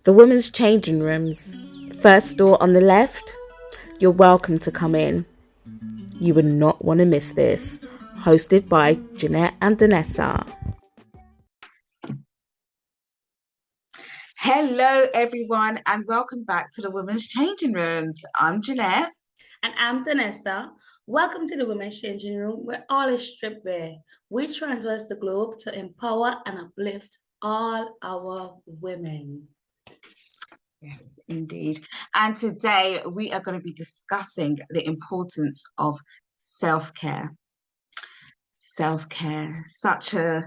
The women's changing rooms. First door on the left. You're welcome to come in. You would not want to miss this. Hosted by Ginette and Donessa. Hello, everyone, and welcome back to the Women's Changing Rooms. I'm Ginette. And I'm Donessa. Welcome to the Women's Changing Room, where all is stripped bare. We traverse the globe to empower and uplift all our women. Yes, indeed. And today we are going to be discussing the importance of self-care. Self-care, such a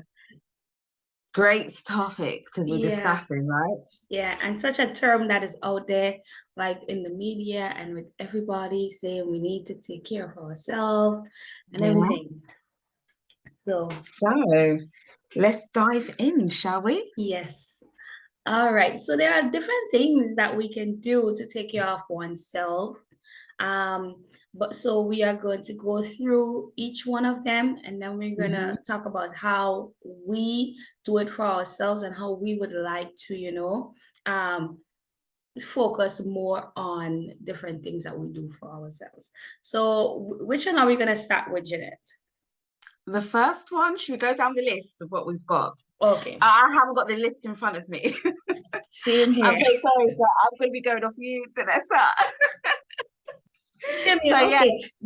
great topic to be discussing, right? Yeah, and such a term that is out there, like in the media and with everybody saying we need to take care of ourselves and everything. So let's dive in, shall we? Yes. All right. So there are different things that we can do to take care of oneself. But so we are going to go through each one of them, and then we're going to talk about how we do it for ourselves and how we would like to, focus more on different things that we do for ourselves. So which one are we going to start with, Ginette? The first one, should we go down the list of what we've got? Okay. I haven't got the list in front of me. Same here. I'm so sorry, but I'm going to be going off you, Donessa.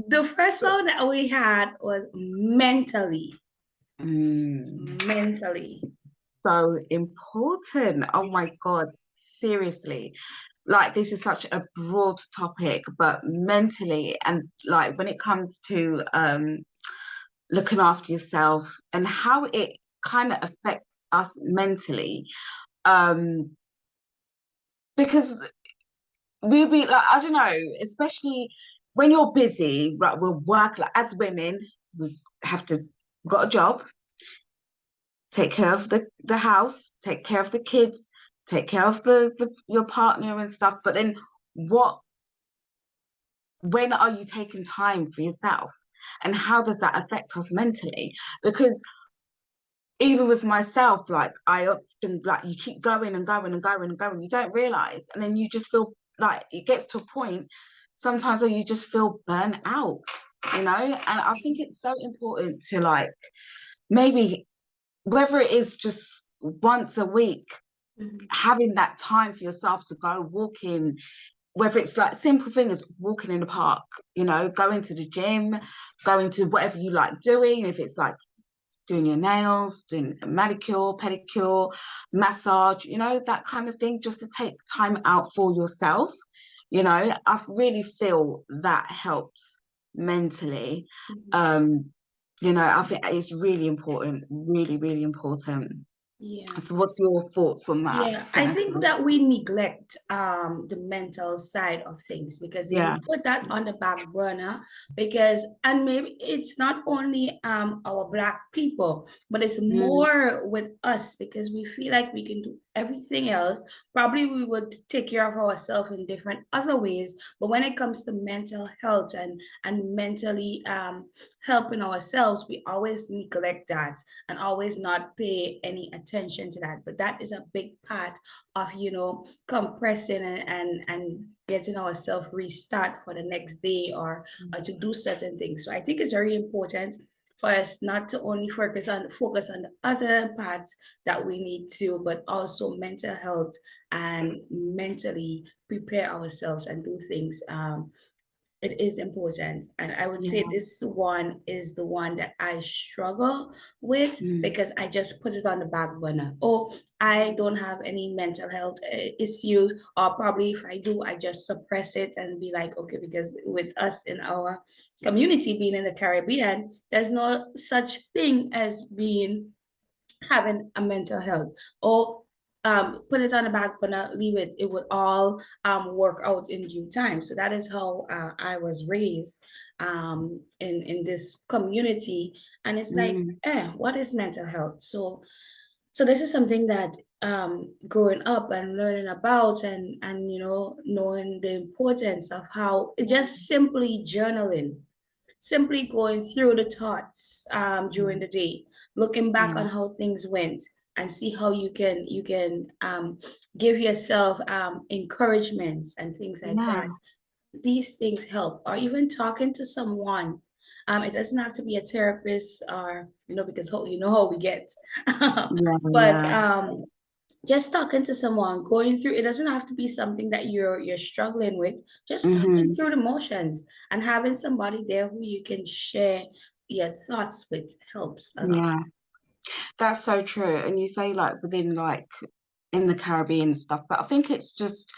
The first one that we had was mentally. Mentally. So important. Oh my God, seriously. Like, this is such a broad topic, but mentally, and like when it comes to looking after yourself and how it kind of affects us mentally, because we'll be like, I don't know, especially when you're busy, right? We'll work, like, as women, we have to got a job, take care of the house, take care of the kids, take care of your partner and stuff. But then when are you taking time for yourself? And how does that affect us mentally? Because even with myself, like, I often, like, you keep going and going and going and going, you don't realize, and then you just feel like it gets to a point sometimes where you just feel burnt out, And I think it's so important to, like, maybe whether it is just once a week, having that time for yourself to go walking, whether it's like simple things, walking in the park, going to the gym, going to whatever you like doing, if it's like doing your nails, doing a manicure, pedicure, massage, that kind of thing, just to take time out for yourself. I really feel that helps mentally. I think it's really important, really, really important. Yeah. So what's your thoughts on that? Yeah, I think that we neglect the mental side of things because we put that on the back burner and maybe it's not only our Black people, but it's more with us because we feel like we can do everything else. Probably we would take care of ourselves in different other ways, but when it comes to mental health and mentally helping ourselves, we always neglect that and always not pay any attention to that. But that is a big part of compressing and getting ourselves restart for the next day or to do certain things. So I think it's very important for us not to only focus on the other parts that we need to, but also mental health and mentally prepare ourselves and do things. It is important. And I would say this one is the one that I struggle with because I just put it on the back burner. Oh, I don't have any mental health issues, or probably if I do, I just suppress it and be like, okay, because with us in our community being in the Caribbean, there's no such thing as having a mental health or put it on the back burner, leave it. It would all work out in due time. So that is how I was raised in this community. And it's like, what is mental health? So this is something that growing up and learning about and knowing the importance of how just simply journaling, simply going through the thoughts during the day, looking back on how things went, and see how you can give yourself encouragements and things like that. These things help. Or even talking to someone. It doesn't have to be a therapist, or because you know how we get. But just talking to someone, going through, it doesn't have to be something that you're struggling with. Just talking through the motions and having somebody there who you can share your thoughts with helps a lot. Yeah, that's so true. And you say like within like in the Caribbean and stuff, but I think it's just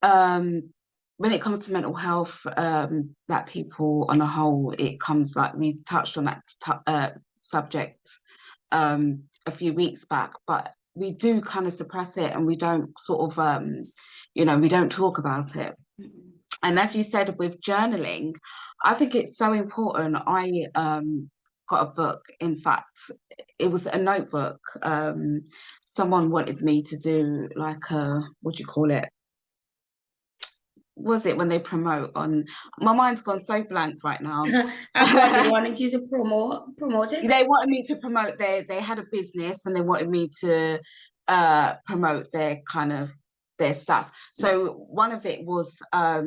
when it comes to mental health, that people on a whole, it comes like we touched on that subject a few weeks back, but we do kind of suppress it and we don't sort of we don't talk about it. And as you said with journaling, I think it's so important. I got a book, in fact, it was a notebook. Someone wanted me to do like a, what do you call it? Was it when they promote on, my mind's gone so blank right now. And what they wanted you to promote it? They wanted me to promote they had a business and they wanted me to promote their kind of their stuff. So one of it was a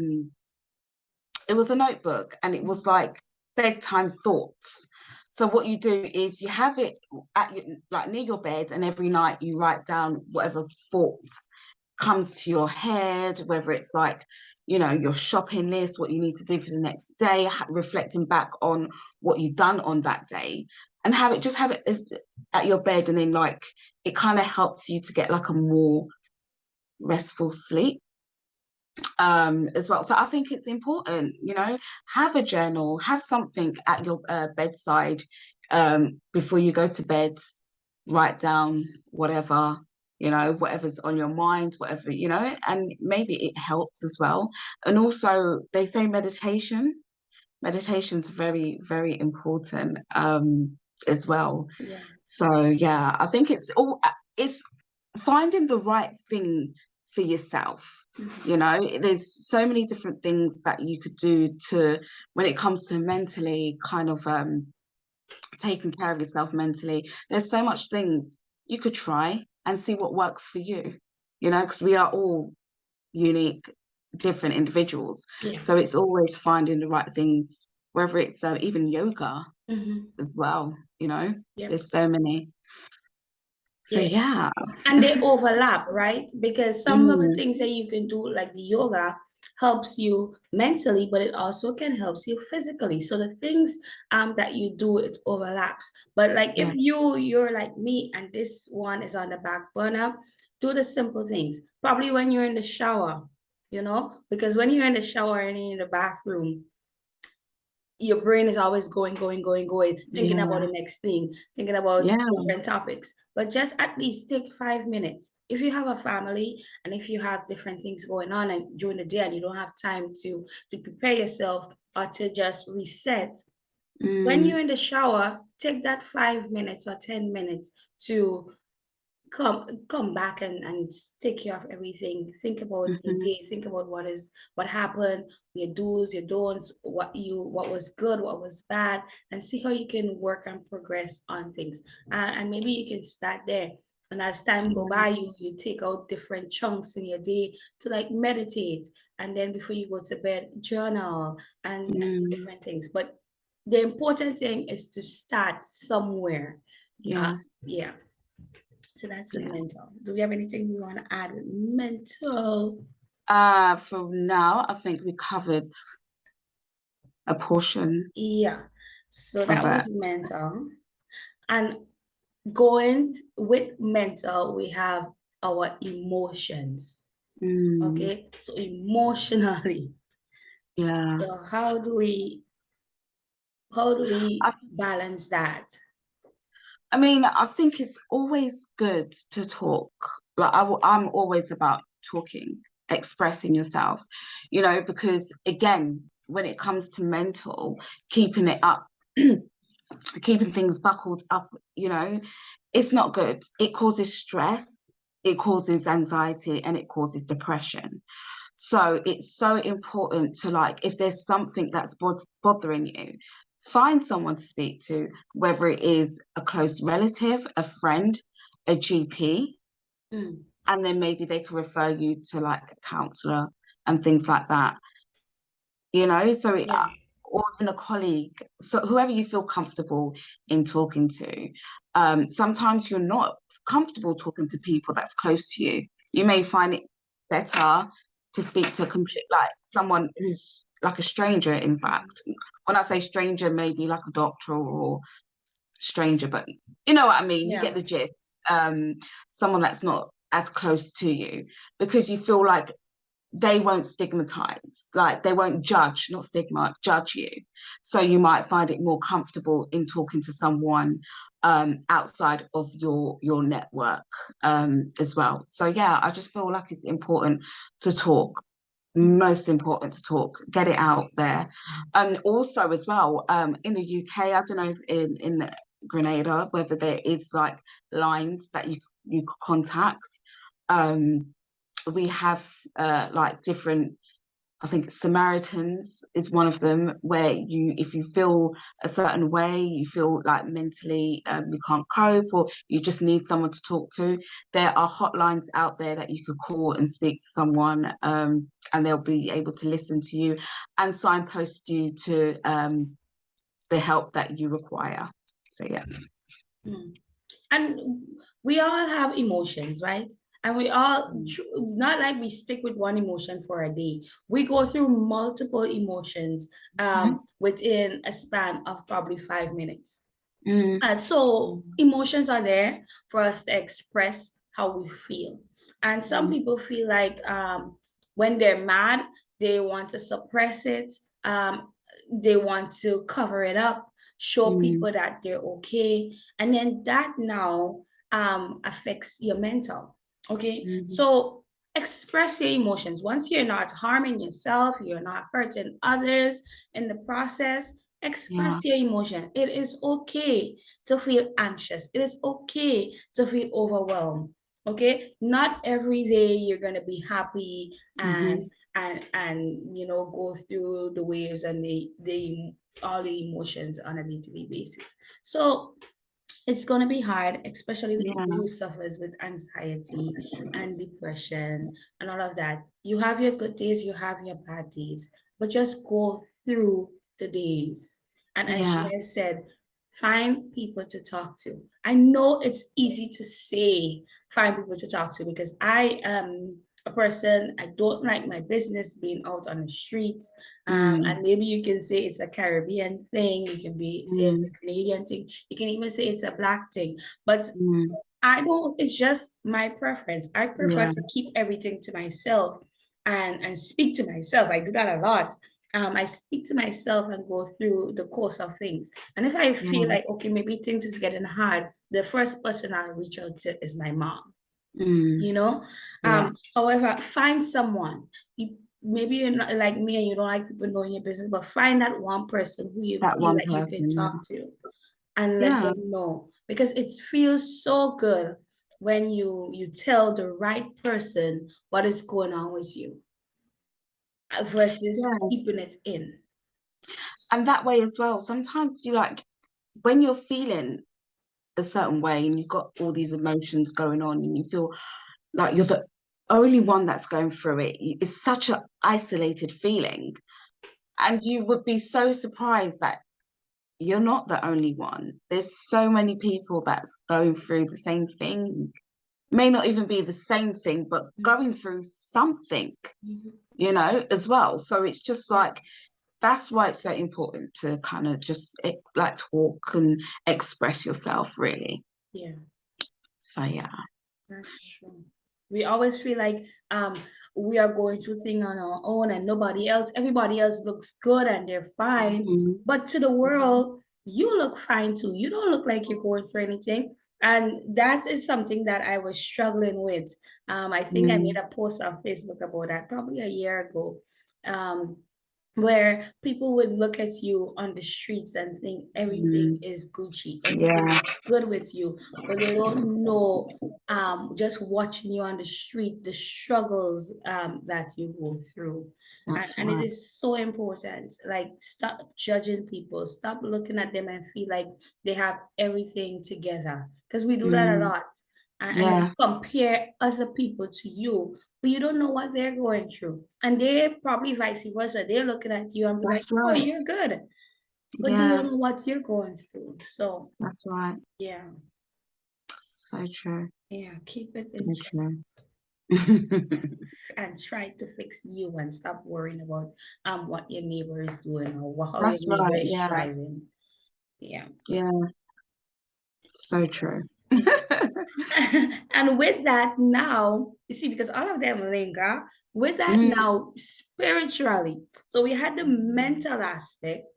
notebook, and it was like bedtime thoughts. So what you do is you have it at like near your bed, and every night you write down whatever thoughts comes to your head, whether it's like your shopping list, what you need to do for the next day, reflecting back on what you've done on that day, and have it at your bed, and then like it kind of helps you to get like a more restful sleep as well. So I think it's important, have a journal, have something at your bedside before you go to bed. Write down whatever whatever's on your mind, whatever, and maybe it helps as well. And also they say meditation's very, very important as well. So yeah, I think it's finding the right thing for yourself. There's so many different things that you could do to, when it comes to mentally kind of taking care of yourself mentally. There's so much things you could try and see what works for you, because we are all unique, different individuals. So it's always finding the right things, whether it's even yoga as well, there's so many. So yeah. And they overlap, right? Because some of the things that you can do, like the yoga, helps you mentally, but it also can help you physically. So the things that you do, it overlaps. But like if you're like me and this one is on the back burner, do the simple things. Probably when you're in the shower, because when you're in the shower and in the bathroom, your brain is always going, thinking about the next thing, thinking about different topics. But just at least take 5 minutes. If you have a family and if you have different things going on and during the day and you don't have time to prepare yourself or to just reset, when you're in the shower, take that 5 minutes or 10 minutes to come back and take care of everything. Think about the day, think about what happened, your do's, your don'ts, what was good, what was bad, and see how you can work and progress on things. And maybe you can start there. And as time go by, you take out different chunks in your day to like meditate, and then before you go to bed, journal and different things. But the important thing is to start somewhere. So that's the mental. Do we have anything we want to add with mental? For now, I think we covered a portion. So that was mental. And going with mental, we have our emotions. Okay, so emotionally. So how do we balance that? I mean, I think it's always good to talk. Like I'm always about talking, expressing yourself, because again, when it comes to mental, keeping it up, keeping things buckled up, it's not good. It causes stress, it causes anxiety, and it causes depression. So it's so important to, like, if there's something that's bothering you, find someone to speak to, whether it is a close relative, a friend, a GP, Mm. and then maybe they could refer you to like a counselor and things like that, you know, so Yeah. or even a colleague, so whoever you feel comfortable in talking to. Sometimes you're not comfortable talking to people that's close to you. You may find it better to speak to a complete, like someone who's like a stranger, in fact. When I say stranger, maybe like a doctor or stranger, but you know what I mean, you Yeah. get the gist. Someone that's not as close to you, because you feel like they won't stigmatize, like they won't judge, not stigma, judge you. So you might find it more comfortable in talking to someone outside of your network as well. So yeah, I just feel like it's important to talk, most important to talk, get it out there. And also as well, in the UK, I don't know if in Grenada whether there is like lines that you could contact. We have like different, I think Samaritans is one of them, where you, if you feel a certain way, you feel like mentally you can't cope, or you just need someone to talk to, there are hotlines out there that you could call and speak to someone, and they'll be able to listen to you and signpost you to the help that you require. So yeah. Mm. And we all have emotions, right? And we all, not like we stick with one emotion for a day. We go through multiple emotions within a span of probably 5 minutes. And so emotions are there for us to express how we feel. And some people feel like when they're mad, they want to suppress it. They want to cover it up, show people that they're okay. And then that now affects your mental. Okay. So express your emotions. Once you're not harming yourself, you're not hurting others in the process, express your emotion. It is okay to feel anxious. It is okay to feel overwhelmed. Okay, not every day you're gonna be happy and you know, go through the waves and the all the emotions on a day-to-day basis. So it's going to be hard, especially the people who suffers with anxiety and depression and all of that. You have your good days, you have your bad days, but just go through the days. And as Ginette said, find people to talk to. I know it's easy to say find people to talk to, because I am a person, I don't like my business being out on the streets. And maybe you can say it's a Caribbean thing, you can say it's a Canadian thing, you can even say it's a Black thing. But I don't, it's just my preference. I prefer to keep everything to myself and speak to myself. I do that a lot. I speak to myself and go through the course of things. And if I feel like, okay, maybe things is getting hard, the first person I'll reach out to is my mom. You know, however, find someone. Maybe you're not like me and you don't like people knowing your business, but find that one person who you feel like you can talk to and let them know, because it feels so good when you tell the right person what is going on with you versus keeping it in. And that way as well, sometimes you like, when you're feeling a certain way and you've got all these emotions going on and you feel like you're the only one that's going through it, it's such an isolated feeling, and you would be so surprised that you're not the only one. There's so many people that's going through the same thing, may not even be the same thing, but going through something, you know, as well. So it's just like, that's why it's so important to kind of just like talk and express yourself, really. Yeah. So yeah. That's true. We always feel like we are going through things on our own and everybody else looks good and they're fine. But to the world, you look fine too. You don't look like you're going through anything. And that is something that I was struggling with. I think I made a post on Facebook about that probably a year ago. Where people would look at you on the streets and think everything is Gucci, everything is good with you, but they don't know, just watching you on the street, the struggles that you go through. And it is so important. Like, stop judging people, stop looking at them and feel like they have everything together, because we do that a lot. and then compare other people to you, but you don't know what they're going through. And they probably vice versa. They're looking at you and be like, oh, you're good. But they don't know what you're going through. So that's right. Yeah. So true. Yeah, keep it in check. And try to fix you and stop worrying about what your neighbor is doing or how That's your neighbor right. is Yeah. striving. Yeah. Yeah. So true. And with that now, you see, because all of them linger, with that now spiritually. So we had the mental aspect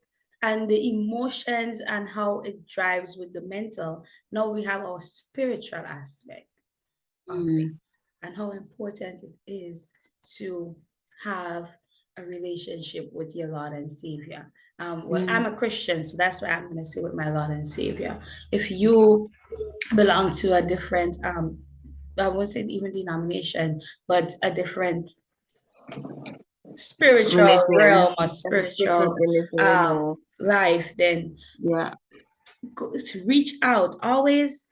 and the emotions and how it drives with the mental. Now we have our spiritual aspect of things and how important it is to have a relationship with your Lord and Savior. Well, I'm a Christian, so that's why I'm going to say with my Lord and Savior. If you belong to a different, I won't say even denomination, but a different spiritual realm or spiritual life, then to reach out always,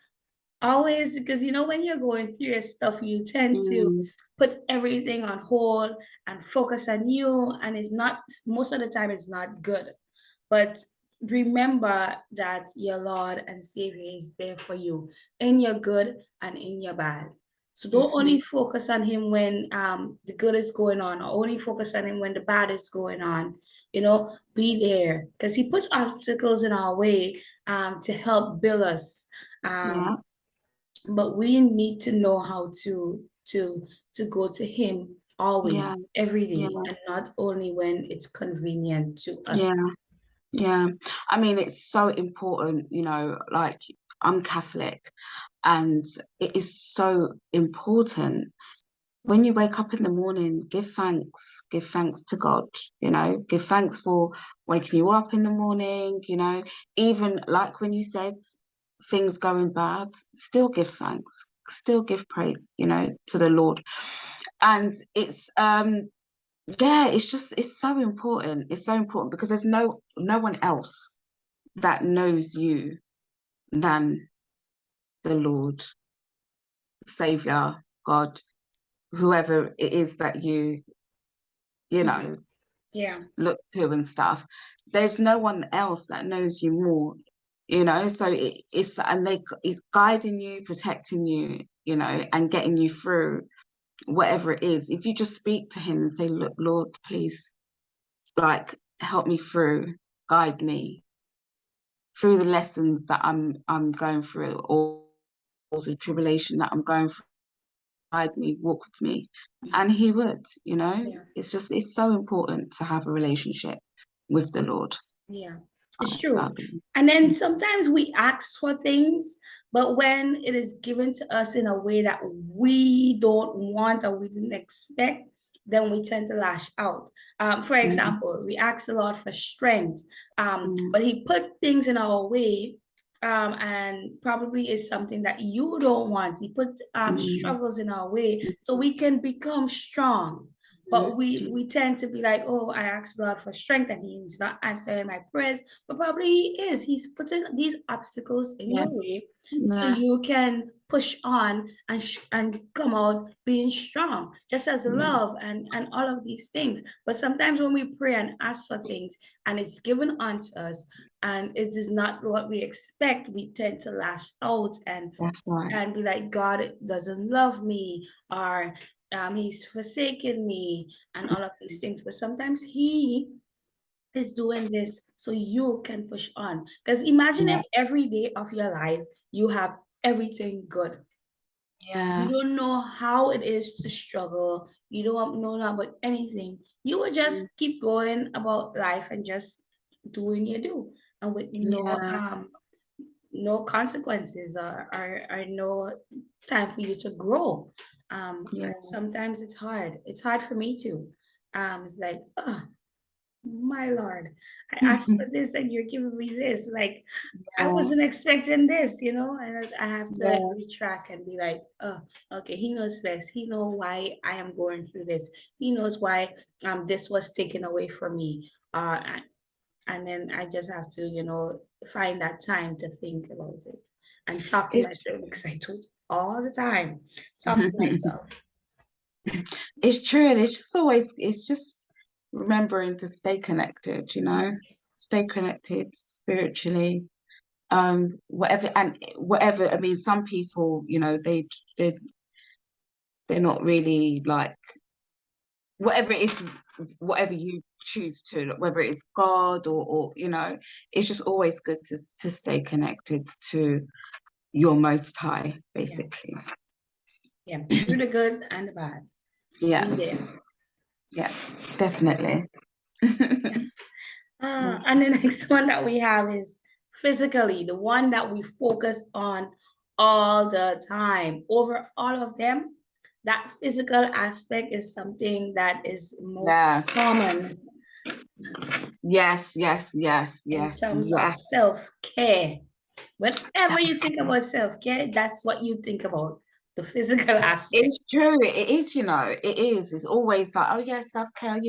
because when you're going through your stuff, you tend to put everything on hold and focus on you, and it's not, most of the time it's not good. But remember that your Lord and Savior is there for you in your good and in your bad. So don't only focus on him when the good is going on, or only focus on him when the bad is going on. Be there, because he puts obstacles in our way to help build us. But we need to know how to go to him always, every day, and not only when it's convenient to us. Yeah. I mean, it's so important, like, I'm Catholic, and it is so important when you wake up in the morning, give thanks to God, give thanks for waking you up in the morning, even like when you said things going bad, still give thanks, still give praise, to the Lord. And it's it's so important. It's so important because there's no one else that knows you than the Lord, Savior, God, whoever it is that you look to and stuff. There's no one else that knows you more, so it's guiding you, protecting you, and getting you through whatever it is. If you just speak to him and say, look, Lord, please, like, help me through, guide me through the lessons that I'm going through, or the tribulation that I'm going through, guide me, walk with me. And he would, it's so important to have a relationship with the Lord. Yeah, it's true. And then sometimes we ask for things, but when it is given to us in a way that we don't want or we didn't expect, then we tend to lash out. For example, we ask the Lord for strength, but he put things in our way, and probably is something that you don't want. He put struggles in our way so we can become strong. But we tend to be like, oh, I asked God for strength and he's not answering my prayers. But probably he is. He's putting these obstacles in your way so you can push on and come out being strong, just as love and all of these things. But sometimes when we pray and ask for things and it's given unto us and it is not what we expect, we tend to lash out and be like, God doesn't love me, or he's forsaken me, and all of these things. But sometimes he is doing this so you can push on. Because imagine if every day of your life you have everything good. You don't know how it is to struggle. You don't know about anything. You will just keep going about life and just doing your do, and with no consequences or no time for you to grow. And sometimes it's hard. It's hard for me too. It's like, oh, my Lord, I asked for this and you're giving me this. Like, I wasn't expecting this, and I have to retract and be like, oh, okay, he knows best. He knows why I am going through this. He knows why this was taken away from me. And then I just have to, find that time to think about it and talk to myself, because I don't all the time. Talk to myself. It's true, and it's just remembering to stay connected, stay connected spiritually. Whatever, I mean, some people, they're not really like, whatever it is, whatever you choose to, whether it's God or it's just always good to stay connected to your Most High, basically. Yeah, through the good and the bad. Yeah. Be there. Yeah, definitely. And the next one that we have is physically, the one that we focus on all the time. Over all of them, that physical aspect is something that is most common. Yes. In terms of self-care. Whenever you think about self-care, that's what you think about, the physical aspect. It's true. It is, it is. It's always like, oh yeah, self-care,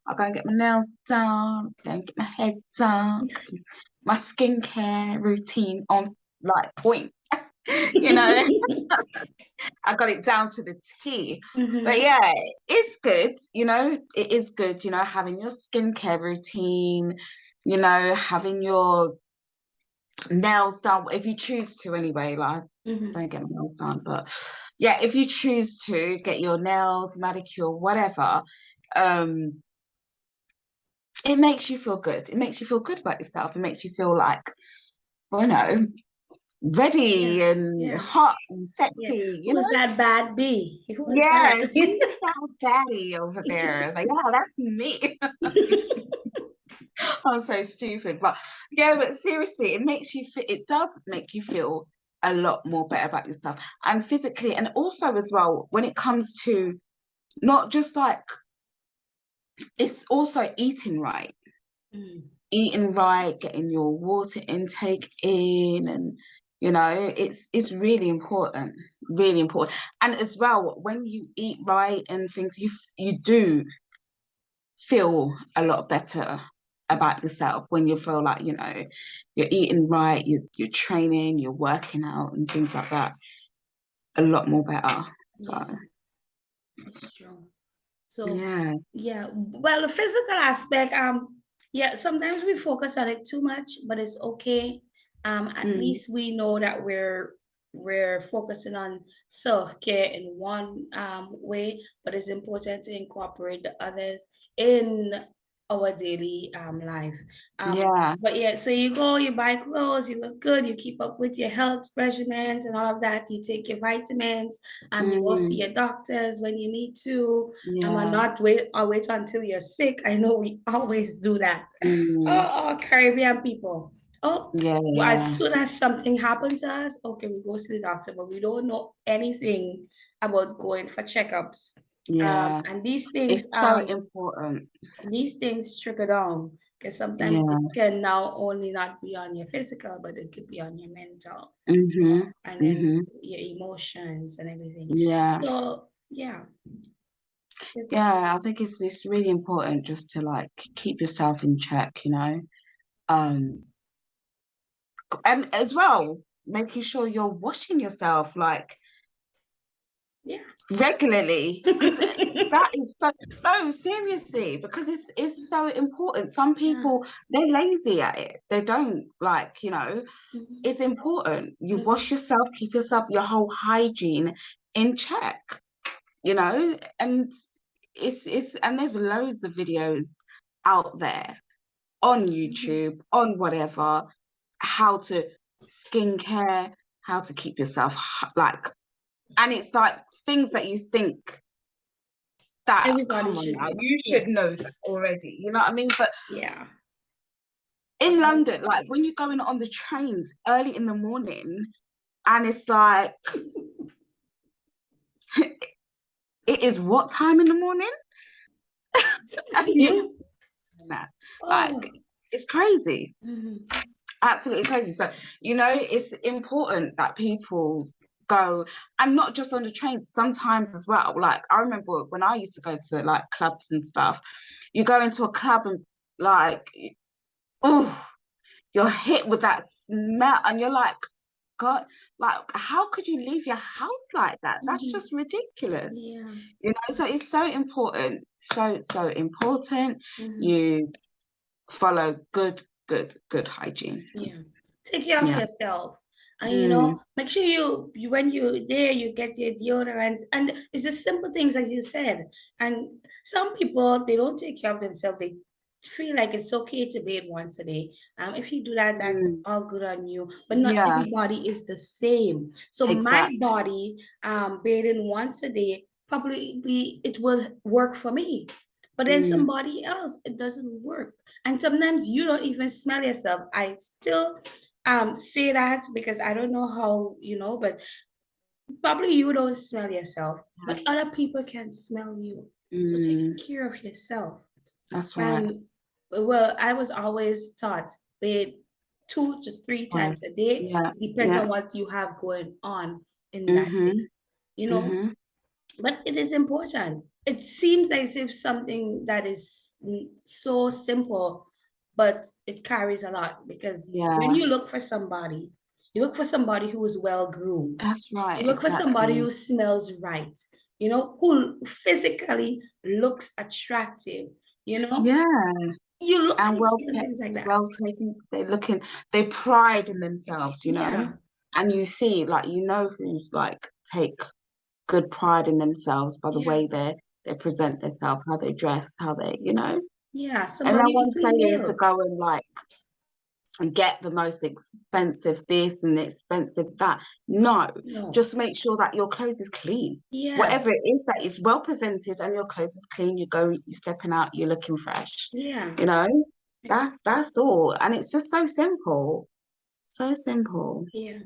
I'll go and get my nails done, go and get my hair done, my skincare routine on like point. I got it down to the T. But yeah, it's good, it is good, having your skincare routine, having your nails done if you choose to anyway. Like, don't get my nails done, but yeah, if you choose to get your nails, manicure, whatever, it makes you feel good. It makes you feel good about yourself. It makes you feel like, ready and hot and sexy. Who's that bad bee? Who's that baddie over there? Like, yeah, that's me. I'm so stupid, but seriously, it does make you feel a lot more better about yourself, and physically, and also as well when it comes to not just like, it's also eating right. Eating right, getting your water intake in, and it's really important, and as well when you eat right and things, you do feel a lot better about yourself when you feel like you're eating right, you're training, you're working out and things like that, a lot more better. So it's true. So well, the physical aspect, sometimes we focus on it too much, but it's okay. At least we know that we're focusing on self-care in one way, but it's important to incorporate the others in our daily life. But so you go, you buy clothes, you look good, you keep up with your health regimens and all of that, you take your vitamins, you go see your doctors when you need to, and not wait until you're sick. I know we always do that. Oh, Caribbean people. As soon as something happens to us, okay, we go to the doctor, but we don't know anything about going for checkups. And these things, it's so important. These things trickle down, because sometimes it can now only not be on your physical, but it could be on your mental, and then your emotions and everything. So I think it's really important just to like keep yourself in check, and as well making sure you're washing yourself like regularly, because that is so seriously, because it's so important. Some people, they're lazy at it, they don't like, it's important you wash yourself, keep your whole hygiene in check, and it's and there's loads of videos out there on YouTube, on whatever, how to skincare, how to keep yourself like, and it's like things that you think that everybody come on now, you should know that already, you know what I mean? But in Okay. London, like when you're going on the trains early in the morning, and it's like, it is what time in the morning? Like, it's crazy. Absolutely crazy. So, it's important that people go, and not just on the trains, sometimes as well. Like, I remember when I used to go to like clubs and stuff, you go into a club and like, you're hit with that smell, and you're like, God, like, how could you leave your house like that? That's Mhm. just ridiculous. Yeah. You know, so it's so important, so important. Mhm. You follow good hygiene. Yeah. Take care of Yeah. yourself. And Mm, make sure you when you're there, you get your deodorants. And it's the simple things as you said. And some people they don't take care of themselves. They feel like it's okay to bathe once a day. If you do that, that's mm, all good on you. But not yeah, everybody is the same. So my exactly. body, bathing once a day, probably it will work for me. But then Mm, somebody else, it doesn't work. And sometimes you don't even smell yourself. I still say that because I don't know how, but probably you don't smell yourself, but other people can smell you. So take mm, care of yourself. that's right. And well, I was always taught bathe 2 to 3 Right. times a day. Yeah, Depends yeah. on what you have going on in that Mm-hmm. day. You know, Mm-hmm. but it is important. It seems as if something that is so simple, but it carries a lot because when Yeah, you look for somebody who is well groomed. that's right, You look for somebody exactly. who smells right, who physically looks attractive, you know. Yeah, You look and for well certain kept, things like that. well taken. They pride in themselves, Yeah, and you see, like, who's like take good pride in themselves by the yeah, way they present themselves, how they dress, how they. yeah. And no Somebody who one's clean saying to nails. go and like and get the most expensive this and expensive that. No, No. just make sure that your clothes is clean. Yeah, Whatever it is, that is well presented and your clothes is clean. You're stepping out, you're looking fresh. yeah. You know, Exactly. that's all. And it's just so simple. So simple. Yeah.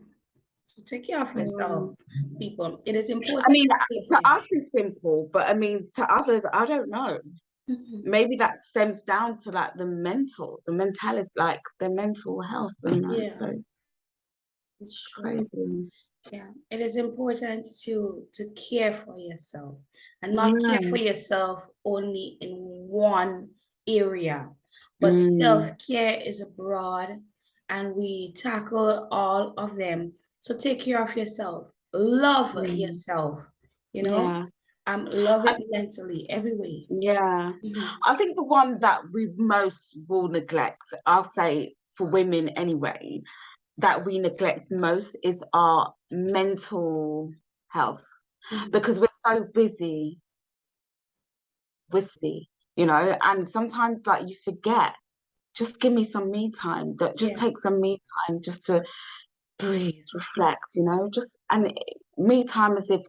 So take care of yourself, Um, people. It is I important mean, to care for to you. us it's simple, but I mean to others, I don't know. Mhm. Maybe that stems down to like the mentality, like the mental health. Yeah, So it's it's true. crazy. Yeah, it is important to care for yourself and not care for Yeah. yourself only in one area, but Mm, self-care is broad and we tackle all of them. So take care of yourself, love mm, yourself, you know, yeah. love I, it mentally every way. yeah. Mhm. I think the one that we most will neglect, I'll say for women anyway, that we neglect most is our mental health Mhm. because we're so busy, and sometimes like you forget, just give me some me time, that just Yeah, take some me time just to breathe, reflect, me time as if,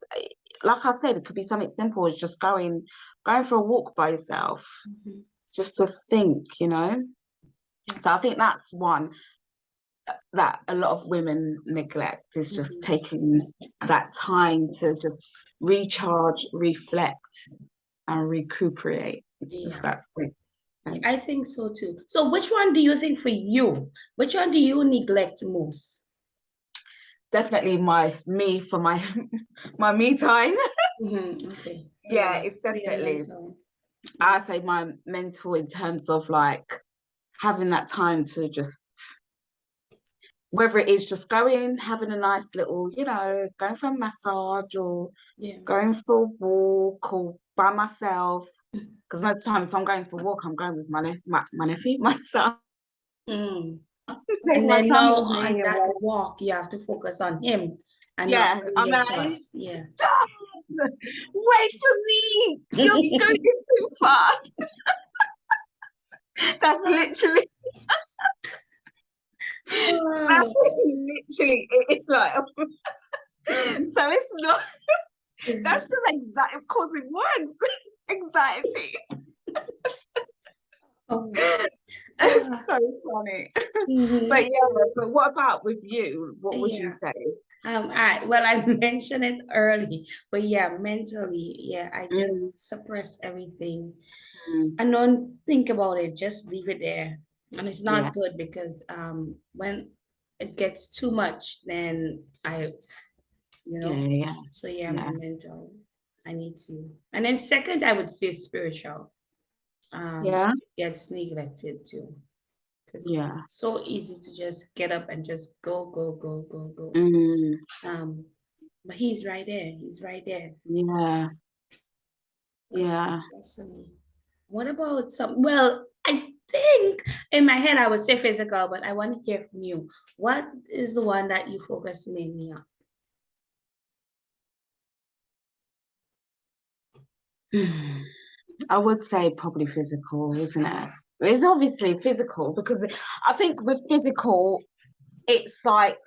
like I said, it could be something simple as just going for a walk by yourself, mhm. just to think. Yeah. So I think that's one that a lot of women neglect, is just Mhm. taking that time to just recharge, reflect, and recuperate, if Yeah. that makes Yeah, sense. I think so too. So which one do you think for you? Which one do you neglect most? Definitely my me for my my me time. Okay. Yeah, Yeah. it's For your definitely, mental. I say my mental, in terms of like having that time to just, whether it is just going, having a nice little, going for a massage or Yeah. going for a walk or by myself. Because most of the time, if I'm going for a walk, I'm going with my nephew, my son, Mm. taking And my then son now with me. on And that like, walk, you have to focus on him and not yeah, only I'm your like, thoughts. Yeah. stop, wait for me. You're going too fast. That's literally, that's Oh, literally, it's like, so it's not, that's it's- just anxiety, causing more anxiety. oh. It's Ah, so funny. But mhm. yeah, but what about with you? What would you Yeah. say? I mentioned it early, but yeah, mentally, yeah, I Mm, just suppress everything mm, and don't think about it, just leave it there. And it's yeah, not good because when it gets too much, then you yeah, know, yeah, so yeah, my yeah, mental, I need to. And then second, I would say spiritual. yeah. Gets neglected too. because it's so easy to just get up and just go. But he's right there. He's right there. Yeah. What about well, I think in my head I would say physical, but I want to hear from you. What is the one that you focus mainly on? I would say probably physical, isn't it? It's obviously physical, because I think with physical, it's like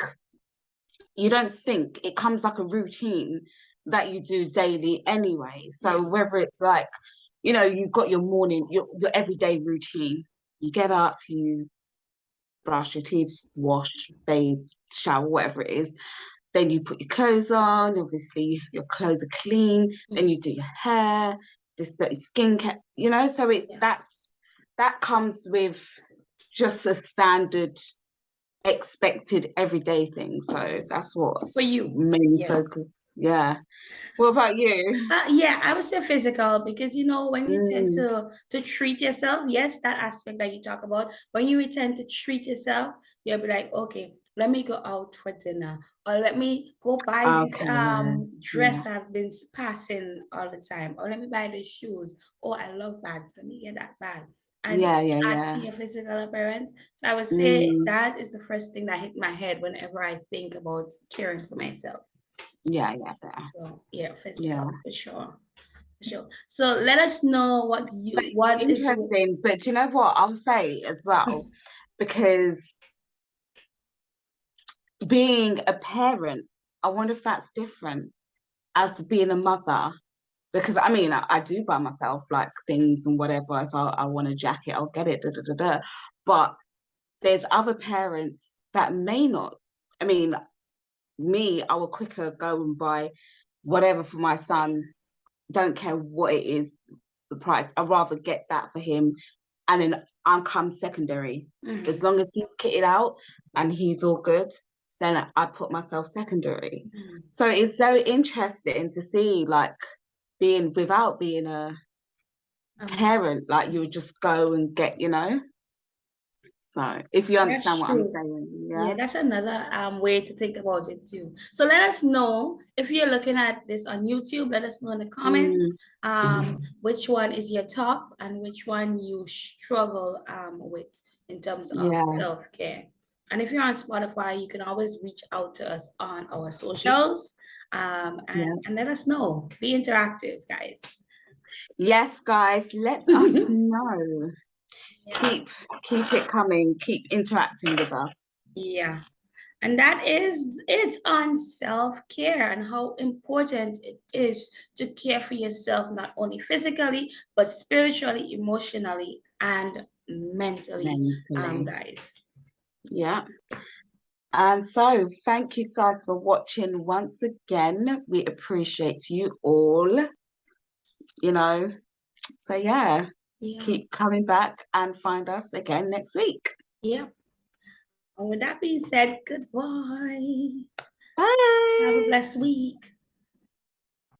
you don't think, it comes like a routine that you do daily anyway. So whether it's like, you know, you've got your morning, your everyday routine. You get up, you brush your teeth, wash, bathe, shower, whatever it is. Then you put your clothes on. Obviously, your clothes are clean. Then you do your hair, this skincare. You know, so it's that comes with just a standard, expected everyday thing. So that's what for you mainly focus. Yeah. What about you? I would say physical, because you know, when you tend to treat yourself, yes, that aspect that you talk about, when you tend to treat yourself, you'll be like, okay, let me go out for dinner, or let me go buy this dress I've been passing all the time, or let me buy the shoes. Oh, I love bags, let me get that bag. And add to your physical appearance. So I would say that is the first thing that hit my head whenever I think about caring for myself. So physical for sure. So let us know what is interesting. But do you know what I'll say as well? Because being a parent, I wonder if that's different as being a mother. Because I mean, I do buy myself like things and whatever. If I want a jacket, I'll get it. But there's other parents that may not. I mean, me, I will quicker go and buy whatever for my son. Don't care what it is, the price. I'd rather get that for him, and then I'll come secondary. As long as he's kitted out and he's all good, then I put myself secondary. So it's so interesting to see, like, without being a parent, like you would just go and get, you know. So if you understand what I'm saying, that's another way to think about it too. So let us know if you're looking at this on YouTube. Let us know in the comments which one is your top and which one you struggle with in terms of self-care. And if you're on Spotify, you can always reach out to us on our socials and let us know. Be interactive, guys. Yes, guys, let us know. Keep it coming. Keep interacting with us. Yeah. And that is it on self-care and how important it is to care for yourself, not only physically, but spiritually, emotionally, and mentally. Guys. Yeah. And so thank you guys for watching once again. We appreciate you all. You know, so keep coming back and find us again next week. Yeah. And with that being said, goodbye. Bye. Have a blessed week.